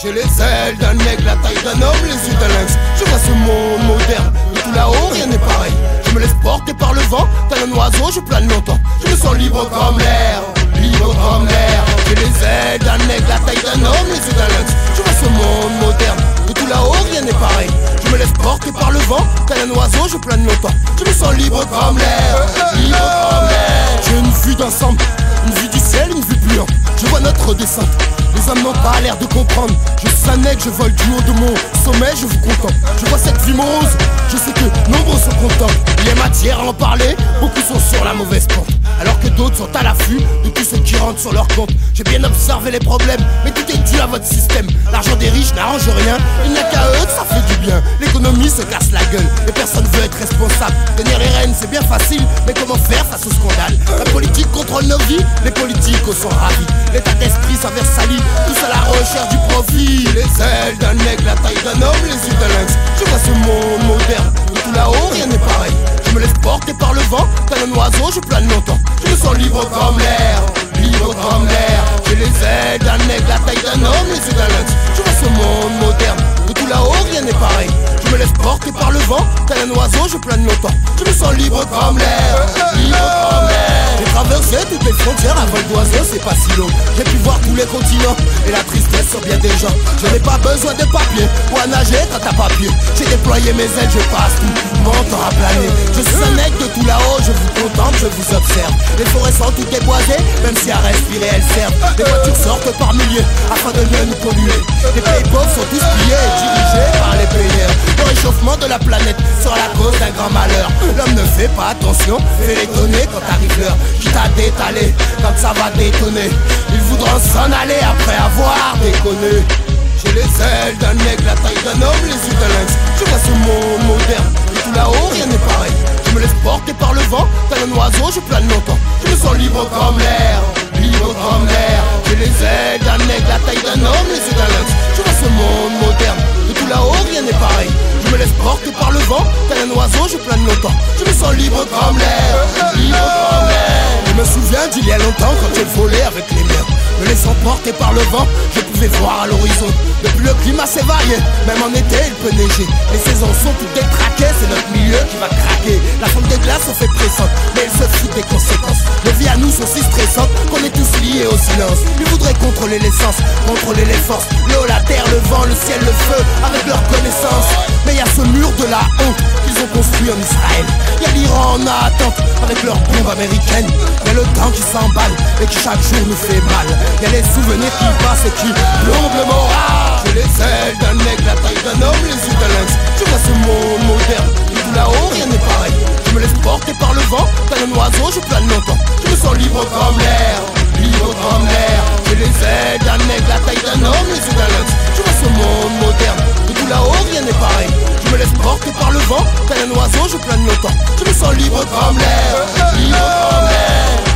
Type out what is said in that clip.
J'ai les ailes d'un aigle, la taille d'un homme, les yeux d'un lynx. Je vois ce monde moderne, de tout là-haut rien n'est pareil. Je me laisse porter par le vent, tel un oiseau je plane longtemps. Je me sens libre comme l'air, libre comme l'air. J'ai les ailes d'un aigle, la taille d'un homme, les yeux d'un lynx. Je vois ce monde moderne, de tout là-haut rien n'est pareil. Je me laisse porter par le vent, tel un oiseau je plane longtemps. Je me sens libre comme l'air, libre comme l'air. J'ai une vue d'ensemble, une vue du ciel, une vue plus ample. Je vois notre descente. Les hommes n'ont pas l'air de comprendre. Je suis un aigle, je vole du haut de mon sommet, je vous contemple. Je vois cette vie morose, je sais que nombreux sont contents. Il y a matière à en parler, beaucoup sont sur la mauvaise pente. Alors que d'autres sont à l'affût de tous ceux qui rentrent sur leur compte. J'ai bien observé les problèmes, mais tout est dû à votre système. L'argent des riches n'arrange rien, il n'y a qu'à eux que ça fait du bien. L'économie se casse la gueule, et personne veut être responsable. Tenir les rênes c'est bien facile, mais comment faire face au scandale? La politique contrôle nos vies, les politiques sont ravis. L'état d'esprit s'avère sali, tous à la recherche du profit. Les ailes d'un aigle, la taille d'un homme, les yeux d'un lynx. Je vois ce monde moderne, de tout là-haut rien n'est pareil. Je me laisse porter par le vent, tel un oiseau je plane longtemps. Je me sens libre comme l'air, libre comme l'air. J'ai les ailes d'un aigle, la taille d'un homme, les yeux d'un lynx. Je vois ce monde moderne, de tout là-haut rien n'est pareil. Je me laisse porter par le vent, tel un oiseau je plane longtemps. Je me sens libre comme l'air, libre comme l'air. J'ai traversé toutes les frontières à vol d'oiseau, c'est pas si long. J'ai pu voir tous les continents et la tristesse sur bien des gens. Je n'ai pas besoin de papier pour nager quand t'as pas pied. J'ai déployé mes ailes, je passe tout mon temps à planer. Je suis un aigle de tout là-haut, je vous contemple, je vous observe. Les forêts sont toutes déboisées, même si à respirer elles servent. Les voitures sortent par milliers afin de ne nous polluer. Les pays pauvres sont tous pillés et dirigés par les payeurs. Le réchauffement de la planète sera la cause d'un grand malheur. L'homme ne fait pas attention, fait l'étonner quand arrive l'heure. Quitte à détaler quand ça va détonner. Ils voudront s'en aller après avoir déconné. J'ai les ailes d'un aigle, la taille d'un homme, les yeux d'un lynx. Je vois ce monde moderne, et tout là-haut rien n'est pareil. Je me laisse porter par le vent, tel un oiseau je plane longtemps. Je me sens libre comme l'air, libre comme l'air. J'ai les ailes d'un aigle, la taille d'un homme, les yeux d'un lynx. Je vois ce monde moderne, et tout là-haut rien n'est pareil. Je me laisse porter par le vent, tel un oiseau je plane longtemps. Je me sens libre comme l'air, libre comme l'air. Je me souviens d'il y a longtemps quand j'ai volé avec les miens. Me laissant porter par le vent, je pouvais voir à l'horizon. Depuis le climat s'est varié, même en été il peut neiger. Les saisons sont toutes détraquées, c'est notre milieu qui va craquer. La fonte des glaces se fait pressante, mais elle se fout des conséquences. Nos vies à nous sont si stressantes qu'on est tous liés au silence. Ils voudraient contrôler l'essence, contrôler les forces. L'eau, la terre, le vent, le ciel, le feu, avec leur connaissance. Mais y a ce mur de la honte qu'ils ont construit en Israël. Y a l'Iran en attente avec leurs bombes américaines. Y a le temps qui s'emballe et qui chaque jour nous fait mal. Y a les souvenirs qui passent et qui plombent le moral. J'ai les ailes d'un aigle, la taille d'un homme, les yeux d'un lynx. Je vois ce monde moderne, et tout là-haut rien n'est pareil. Je me laisse porter par le vent, tel un oiseau je plane longtemps. Je me sens libre comme l'air, libre comme l'air. J'ai les ailes d'un aigle, la taille d'un homme, les yeux d'un lynx. Je vois ce monde moderne, et tout là-haut rien n'est pareil. Je me laisse porter par le vent, tel un oiseau je plane longtemps. Je me sens libre comme l'air, libre comme l'air.